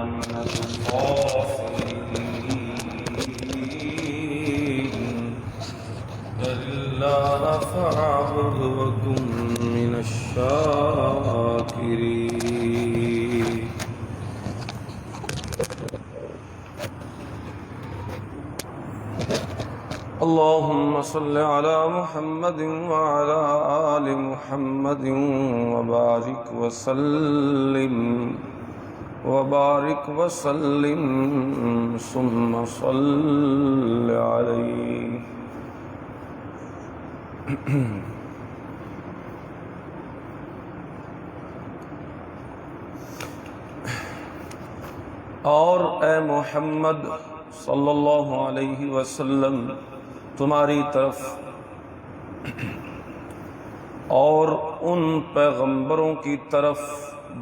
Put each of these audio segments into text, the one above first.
من الخاسرين بل الله فاعبد وكن من الشاكرين. اللهم صل على محمد وعلى آل محمد وبارك وسلم ثم صل عليه. اور اے محمد صلی اللہ علیہ وسلم تمہاری طرف اور ان پیغمبروں کی طرف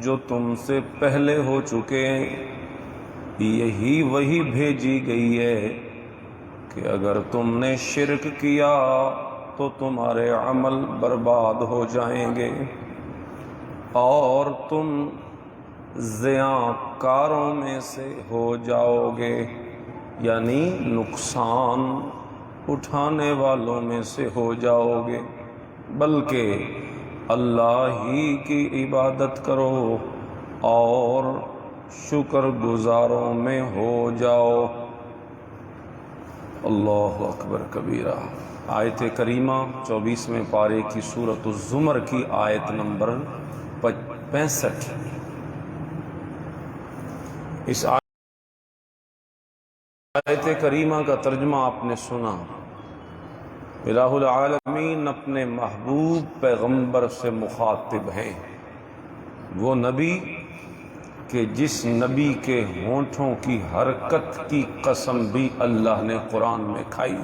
جو تم سے پہلے ہو چکے ہیں یہی وہی بھیجی گئی ہے کہ اگر تم نے شرک کیا تو تمہارے عمل برباد ہو جائیں گے اور تم زیاں کاروں میں سے ہو جاؤ گے، یعنی نقصان اٹھانے والوں میں سے ہو جاؤ گے، بلکہ اللہ ہی کی عبادت کرو اور شکر گزاروں میں ہو جاؤ۔ اللہ اکبر کبیرہ۔ آیت کریمہ 24ویں پارے کی سورۃ الزمر کی آیت نمبر 65۔ اس آیت کریمہ کا ترجمہ آپ نے سنا۔ الہ العالمین اپنے محبوب پیغمبر سے مخاطب ہیں، وہ نبی کہ جس نبی کے ہونٹوں کی حرکت کی قسم بھی اللہ نے قرآن میں کھائی،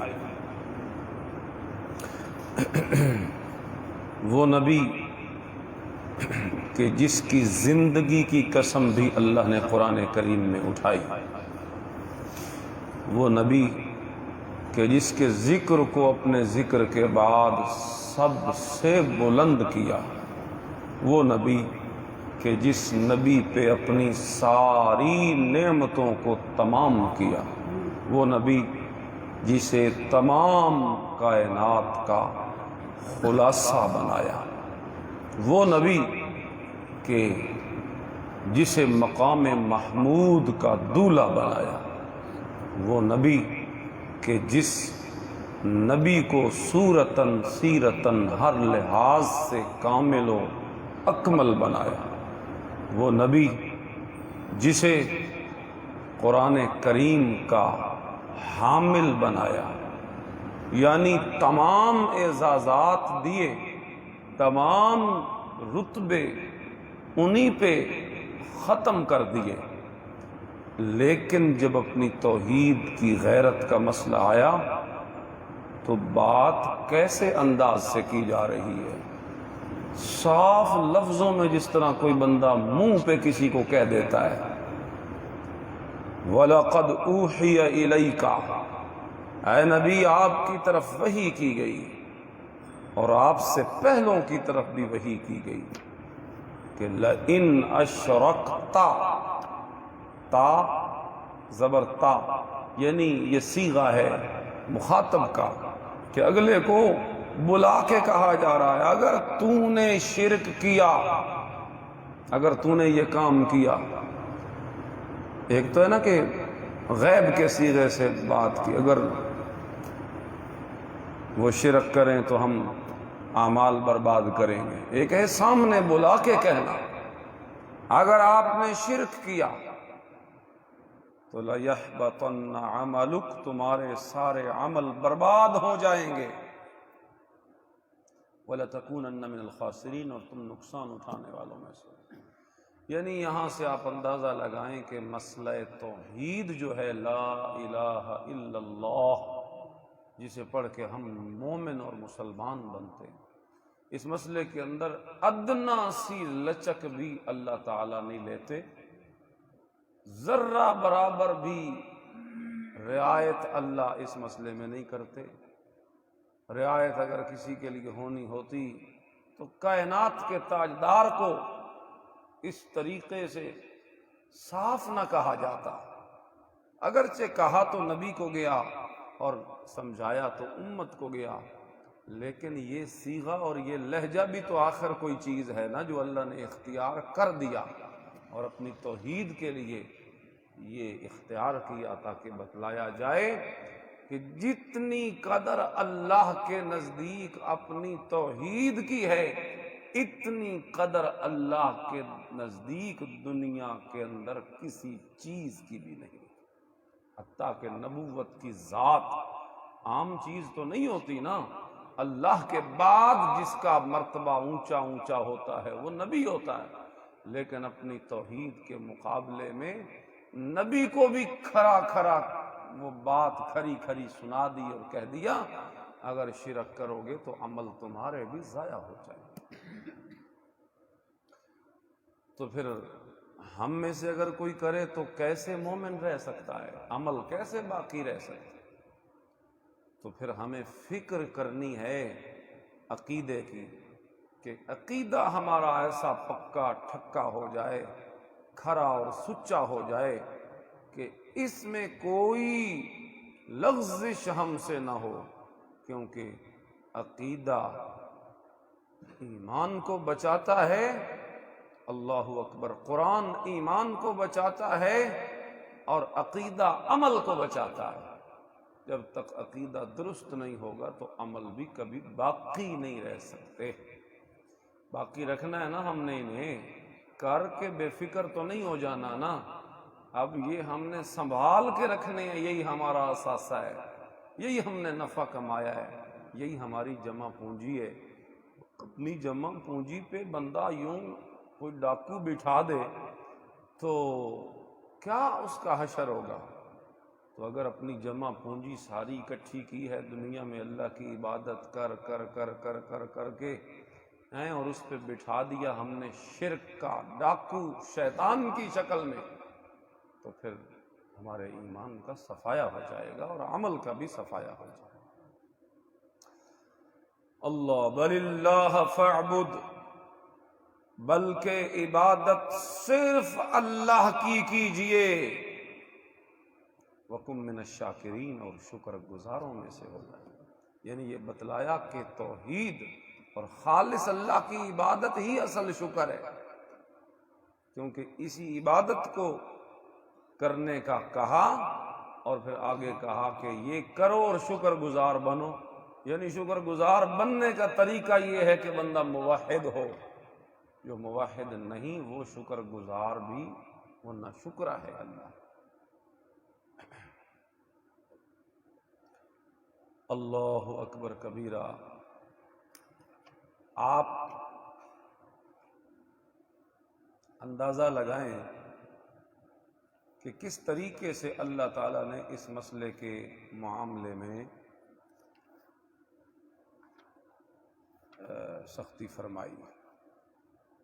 وہ نبی کہ جس کی زندگی کی قسم بھی اللہ نے قرآن کریم میں اٹھائی، وہ نبی کہ جس کے ذکر کو اپنے ذکر کے بعد سب سے بلند کیا، وہ نبی کہ جس نبی پہ اپنی ساری نعمتوں کو تمام کیا، وہ نبی جسے تمام کائنات کا خلاصہ بنایا، وہ نبی کہ جسے مقام محمود کا دولہ بنایا، وہ نبی کہ جس نبی کو صورتاً سیرتاً ہر لحاظ سے کامل و اکمل بنایا، وہ نبی جسے قرآن کریم کا حامل بنایا، یعنی تمام اعزازات دیے، تمام رتبے انہی پہ ختم کر دیے، لیکن جب اپنی توحید کی غیرت کا مسئلہ آیا تو بات کیسے انداز سے کی جا رہی ہے، صاف لفظوں میں جس طرح کوئی بندہ منہ پہ کسی کو کہہ دیتا ہے، وَلَقَدْ أُوحِيَ إِلَيْكَ، اے نبی آپ کی طرف وحی کی گئی، اور آپ سے پہلوں کی طرف بھی وحی کی گئی کہ لَإِنْ أَشْرَكْتَ، تا زبر تا، یعنی یہ صیغہ ہے مخاطب کا کہ اگلے کو بلا کے کہا جا رہا ہے، اگر تو نے شرک کیا، اگر تو نے یہ کام کیا۔ ایک تو ہے نا کہ غیب کے صیغے سے بات کی، اگر وہ شرک کریں تو ہم اعمال برباد کریں گے، ایک ہے سامنے بلا کے کہنا، اگر آپ نے شرک کیا تو لَيَحْبَطَنَّ عَمَلُكَ، تمہارے سارے عمل برباد ہو جائیں گے، وَلَتَكُونَنَّ مِنَ الْخَاسِرِينَ، اور تم نقصان اٹھانے والوں میں سے۔ یعنی یہاں سے آپ اندازہ لگائیں کہ مسئلہ توحید جو ہے، لا الہ الا اللہ، جسے پڑھ کے ہم مومن اور مسلمان بنتے ہیں، اس مسئلے کے اندر ادنا سی لچک بھی اللہ تعالیٰ نہیں لیتے، ذرہ برابر بھی رعایت اللہ اس مسئلے میں نہیں کرتے۔ رعایت اگر کسی کے لیے ہونی ہوتی تو کائنات کے تاجدار کو اس طریقے سے صاف نہ کہا جاتا، اگرچہ کہا تو نبی کو گیا اور سمجھایا تو امت کو گیا، لیکن یہ صیغہ اور یہ لہجہ بھی تو آخر کوئی چیز ہے نا جو اللہ نے اختیار کر دیا اور اپنی توحید کے لیے یہ اختیار کیا تاکہ بتلایا جائے کہ جتنی قدر اللہ کے نزدیک اپنی توحید کی ہے اتنی قدر اللہ کے نزدیک دنیا کے اندر کسی چیز کی بھی نہیں، حتیٰ کہ نبوت کی ذات عام چیز تو نہیں ہوتی نا، اللہ کے بعد جس کا مرتبہ اونچا اونچا ہوتا ہے وہ نبی ہوتا ہے، لیکن اپنی توحید کے مقابلے میں نبی کو بھی کھرا کھرا وہ بات کھری کھری سنا دی اور کہہ دیا اگر شرک کرو گے تو عمل تمہارے بھی ضائع ہو جائے۔ تو پھر ہم میں سے اگر کوئی کرے تو کیسے مومن رہ سکتا ہے، عمل کیسے باقی رہ سکتا ہے؟ تو پھر ہمیں فکر کرنی ہے عقیدے کی کہ عقیدہ ہمارا ایسا پکا ٹھکا ہو جائے، کھرا اور سچا ہو جائے کہ اس میں کوئی لغزش ہم سے نہ ہو، کیونکہ عقیدہ ایمان کو بچاتا ہے، اللہ اکبر، قرآن ایمان کو بچاتا ہے اور عقیدہ عمل کو بچاتا ہے۔ جب تک عقیدہ درست نہیں ہوگا تو عمل بھی کبھی باقی نہیں رہ سکتے۔ باقی رکھنا ہے نا ہم نے انہیں، کر کے بے فکر تو نہیں ہو جانا نا، اب یہ ہم نے سنبھال کے رکھنے ہیں، یہی ہمارا اثاثہ ہے، یہی ہم نے نفع کمایا ہے، یہی ہماری جمع پونجی ہے۔ اپنی جمع پونجی پہ بندہ یوں کوئی ڈاکو بٹھا دے تو کیا اس کا حشر ہوگا؟ تو اگر اپنی جمع پونجی ساری اکٹھی کی ہے دنیا میں اللہ کی عبادت کر کر کر کر کر کر کے ہیں اور اس پہ بٹھا دیا ہم نے شرک کا ڈاکو شیطان کی شکل میں، تو پھر ہمارے ایمان کا صفایا ہو جائے گا اور عمل کا بھی صفایا ہو جائے گا۔ اللہ بل اللہ فاعبد، بلکہ عبادت صرف اللہ کی کیجئے، وَكُن مِّنَ الشَّاكِرِينَ، اور شکر گزاروں میں سے ہو جائے۔ یعنی یہ بتلایا کہ توحید اور خالص اللہ کی عبادت ہی اصل شکر ہے، کیونکہ اسی عبادت کو کرنے کا کہا اور پھر آگے کہا کہ یہ کرو اور شکر گزار بنو۔ یعنی شکر گزار بننے کا طریقہ یہ ہے کہ بندہ موحد ہو، جو موحد نہیں وہ شکر گزار بھی وہ نہ شکرہ ہے اللہ۔ اللہ اکبر کبیرہ۔ آپ اندازہ لگائیں کہ کس طریقے سے اللہ تعالیٰ نے اس مسئلے کے معاملے میں سختی فرمائی۔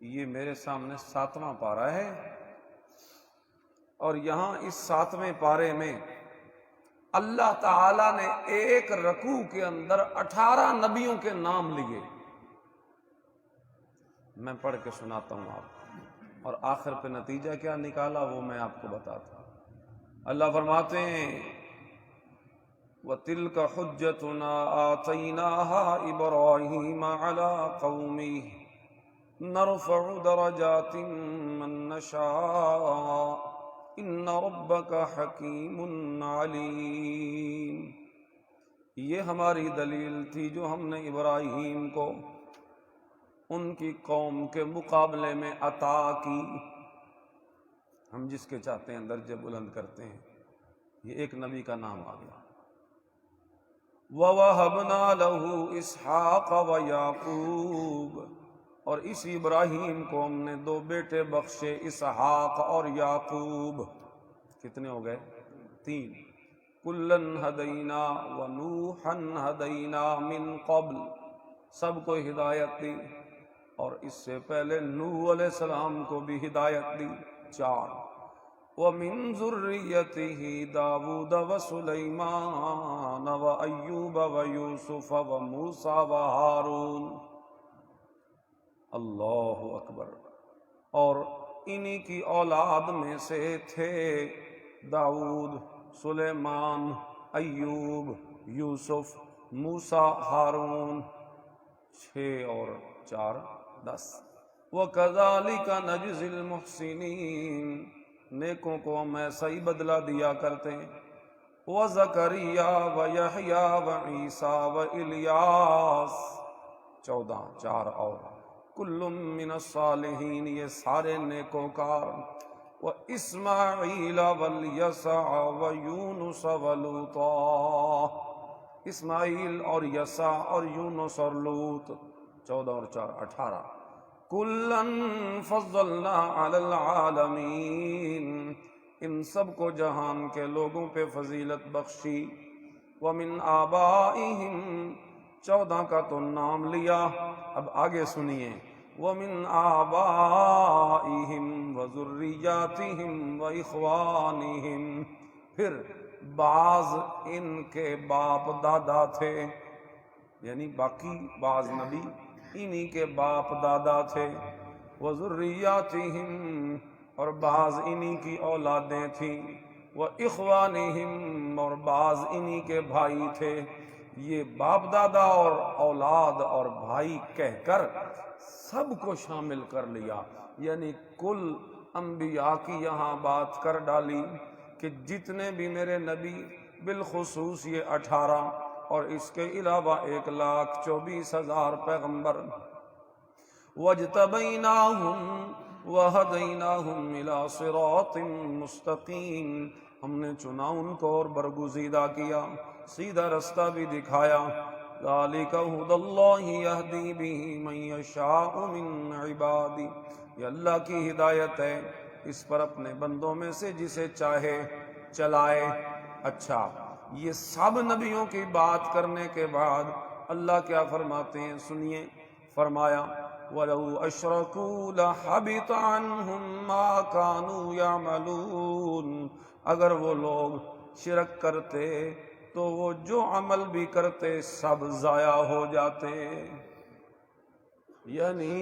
یہ میرے سامنے 7واں پارہ ہے اور یہاں اس 7ویں پارے میں اللہ تعالیٰ نے ایک رکوع کے اندر 18 نبیوں کے نام لیے۔ میں پڑھ کے سناتا ہوں آپ کو، اور آخر پہ نتیجہ کیا نکالا وہ میں آپ کو بتاتا ہوں۔ اللہ فرماتے ہیں وَتِلْكَ حُجَّتُنَا آتَيْنَاهَا إِبْرَاهِيمَ عَلَىٰ قَوْمِهِ نَرْفَعُ دَرَجَاتٍ مَّن نَّشَاءُ إِنَّ رَبَّكَ حَكِيمٌ عَلِيمٌ۔ یہ ہماری دلیل تھی جو ہم نے ابراہیم کو ان کی قوم کے مقابلے میں عطا کی۔ ہم جس کے چاہتے ہیں درجے بلند کرتے ہیں، یہ ایک نبی کا نام آ گیا۔ وَوَهَبْنَا لَهُ إِسْحَاقَ وَيَعْقُوبَ، اور اس ابراہیم کو ہم نے 2 بیٹے بخشے، اسحاق اور یعقوب۔ کتنے ہو گئے؟ 3۔ کُلًّا هَدَيْنَا وَنُوحًا هَدَيْنَا مِن قَبْلُ، سب کو ہدایت دی اور اس سے پہلے نوح علیہ السلام کو بھی ہدایت دی۔ 4۔ وَمِن ذُرِّيَّتِهِ دَاوُودَ وَسُلَيْمَانَ وَأَيُّوبَ وَيُوسُفَ وَمُوسَىٰ وَهَارُونَ۔ اللہ اکبر۔ اور انہی کی اولاد میں سے تھے داؤد، سلیمان، ایوب، یوسف، موسیٰ، ہارون، 6 اور 4 10۔ وَكَذَلِكَ نَجْزِي الْمُحْسِنِينَ، نیکوں کو ہم ایسا ہی بدلہ دیا کرتے ہیں۔ وَزَكَرِيَّا وَيَحْيَا وَعِيسَىٰ وَإِلْيَاسَ، 14 4 اور، كُلٌّ مِّنَ الصَّالِحِينَ، یہ سارے نیکوکار۔ وَإِسْمَاعِيلَ وَالْيَسَعَ وَيُونُسَ وَلُوطًا، اسماعیل اور یسع اور یونس اور لوط، 14 اور 4 18۔ کُلًّا فَضَّلْنَا عَلَى الْعَالَمِينَ، ان سب کو جہان کے لوگوں پہ فضیلت بخشی۔ وَمِنْ آبَائِهِمْ، 14 کا تو نام لیا، اب آگے سنیے۔ وَمِنْ آبَائِهِمْ وَذُرِّيَّاتِهِمْ وَإِخْوَانِهِمْ، پھر بعض ان کے باپ دادا تھے، یعنی باقی بعض نبی انہی کے باپ دادا تھے۔ وَذُرِّيَّاتِهِمْ، اور بعض انہی کی اولادیں تھیں۔ وَإِخْوَانِهِمْ، اور بعض انہی کے بھائی تھے۔ یہ باپ دادا اور اولاد اور بھائی کہہ کر سب کو شامل کر لیا، یعنی کل انبیاء کی یہاں بات کر ڈالی کہ جتنے بھی میرے نبی، بالخصوص یہ 18 اور اس کے علاوہ 1,24,000 پیغمبر، وَاجْتَبَيْنَاهُمْ وَهَدَيْنَاهُمْ إِلَىٰ صِرَاطٍ مُسْتَقِيمٍ، ہم نے چنا ان کو اور برگزیدہ کیا، سیدھا رستہ بھی دکھایا۔ ذَلِكَ هُدَى اللَّهِ يَهْدِي بِهِ مَن يَشَاءُ مِنْ عِبَادِهِ، یہ اللہ کی ہدایت ہے، اس پر اپنے بندوں میں سے جسے چاہے چلائے۔ اچھا، یہ سب نبیوں کی بات کرنے کے بعد اللہ کیا فرماتے ہیں سنیے، فرمایا وَلَوْ أَشْرَكُوا لَحَبِطَ عَنْهُمْ مَا كَانُوا يَعْمَلُونَ، اگر وہ لوگ شرک کرتے تو وہ جو عمل بھی کرتے سب ضائع ہو جاتے، یعنی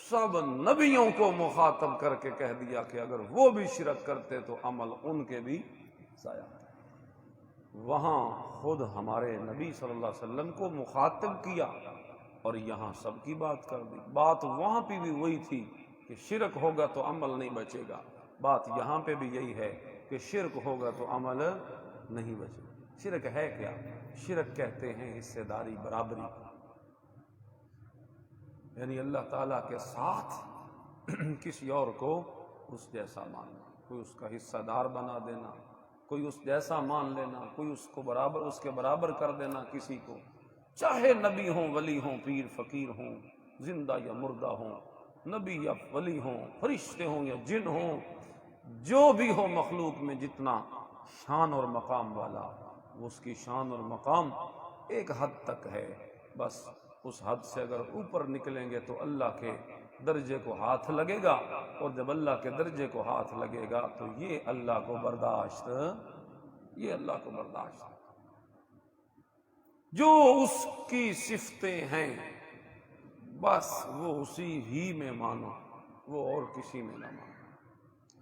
سب نبیوں کو مخاطب کر کے کہہ دیا کہ اگر وہ بھی شرک کرتے تو عمل ان کے بھی ضائع ہوتے۔ وہاں خود ہمارے نبی صلی اللہ علیہ وسلم کو مخاطب کیا اور یہاں سب کی بات کر دی۔ بات وہاں پہ بھی وہی تھی کہ شرک ہوگا تو عمل نہیں بچے گا، بات یہاں پہ بھی یہی ہے کہ شرک ہوگا تو عمل نہیں بچے گا۔ شرک ہے کیا؟ شرک کہتے ہیں حصے داری، برابری، یعنی اللہ تعالیٰ کے ساتھ کسی اور کو اس جیسا ماننا، کوئی اس کا حصہ دار بنا دینا، کوئی اس جیسا مان لینا، کوئی اس کو برابر، اس کے برابر کر دینا کسی کو، چاہے نبی ہوں، ولی ہوں، پیر فقیر ہوں، زندہ یا مردہ ہوں، نبی یا ولی ہوں، فرشتے ہوں یا جن ہوں، جو بھی ہو مخلوق میں جتنا شان اور مقام والا، اس کی شان اور مقام ایک حد تک ہے، بس اس حد سے اگر اوپر نکلیں گے تو اللہ کے درجے کو ہاتھ لگے گا، اور جب اللہ کے درجے کو ہاتھ لگے گا تو یہ اللہ کو برداشت، یہ اللہ کو برداشت، جو اس کی صفتیں ہیں بس وہ اسی ہی میں مانو، وہ اور کسی میں نہ مانو۔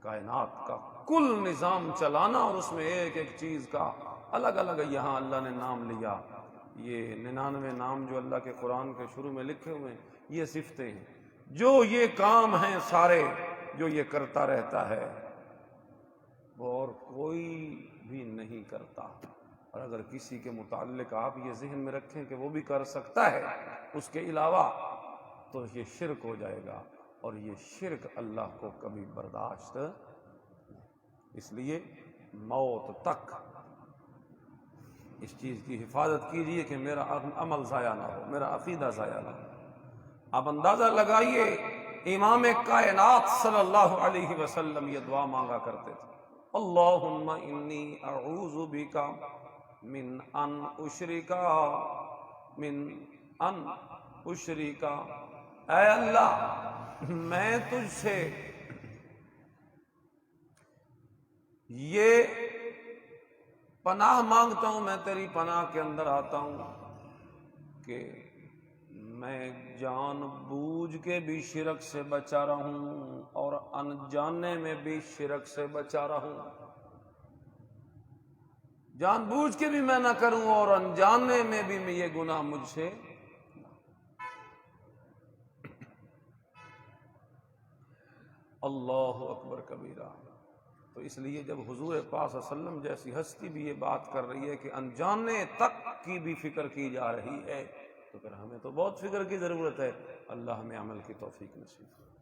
کائنات کا کل نظام چلانا اور اس میں ایک ایک چیز کا الگ الگ، یہاں اللہ نے نام لیا، یہ 99 نام جو اللہ کے قرآن کے شروع میں لکھے ہوئے ہیں، یہ صفتیں ہیں، جو یہ کام ہیں سارے جو یہ کرتا رہتا ہے وہ اور کوئی بھی نہیں کرتا۔ اور اگر کسی کے متعلق آپ یہ ذہن میں رکھیں کہ وہ بھی کر سکتا ہے اس کے علاوہ، تو یہ شرک ہو جائے گا، اور یہ شرک اللہ کو کبھی برداشت نہیں۔ اس لیے موت تک اس چیز کی حفاظت کیجیے کہ میرا عمل ضائع نہ ہو، میرا عقیدہ ضائع نہ ہو۔ آپ اندازہ لگائیے، امام کائنات صلی اللہ علیہ وسلم یہ دعا مانگا کرتے تھے، اللہم انی اعوذ بک من ان اشرک، اے اللہ میں تجھ سے یہ پناہ مانگتا ہوں، میں تیری پناہ کے اندر آتا ہوں کہ میں جان بوجھ کے بھی شرک سے بچا رہا ہوں اور انجانے میں بھی شرک سے بچا رہا ہوں۔ جان بوجھ کے بھی میں نہ کروں اور انجانے میں بھی میں یہ گناہ مجھ سے۔ اللہ اکبر کبیرہ۔ تو اس لیے جب حضور پاک صلی اللہ علیہ وسلم جیسی ہستی بھی یہ بات کر رہی ہے کہ انجانے تک کی بھی فکر کی جا رہی ہے، تو پھر ہمیں تو بہت فکر کی ضرورت ہے۔ اللہ ہمیں عمل کی توفیق نصیب کرے۔